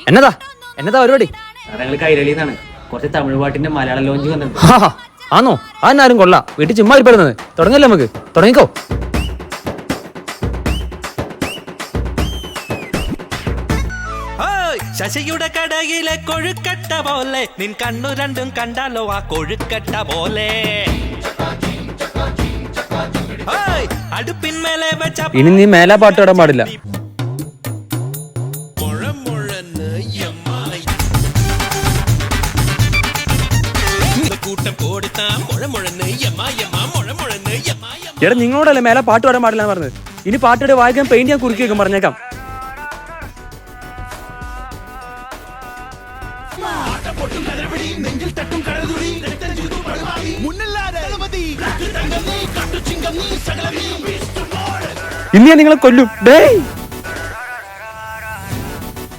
എന്നതാ എന്നതാ പരിപാടി? ഞങ്ങൾ കൈരളിന്നാണ്. കുറച്ച് തമിഴ് പാട്ടിന്റെ മലയാളം ലോഞ്ച് വന്നിട്ടുണ്ട്. ആണോ? ആരും കൊള്ളാം. വീട്ടിൽ ചുമ്മാ ഇരിപ്പെടുന്നത്. തുടങ്ങല്ലേ നമുക്ക്? തുടങ്ങിക്കോ. ശശിയുടെ കടയിലെ കൊഴുക്കട്ട പോലെ നിൻ കണ്ണു രണ്ടും കണ്ടാലോ ആ കൊഴുക്കട്ട പോലെ. അടുപ്പിന്മേലെ വെച്ച ഇനി നീ മേലാ പാട്ട് ഇടാൻ പാടില്ല. എടാ നിങ്ങളോടല്ലേ മേലെ പാട്ട് പാടാൻ പാടില്ല എന്ന് പറഞ്ഞത്. ഇനി പാട്ടിടെ വായിക്കാൻ പെയിന്റ് ഞാൻ കുറുക്കി വെക്കും, പറഞ്ഞേക്കാം. ഇനി ഞാൻ നിങ്ങളെ കൊല്ലും. ഡേയ്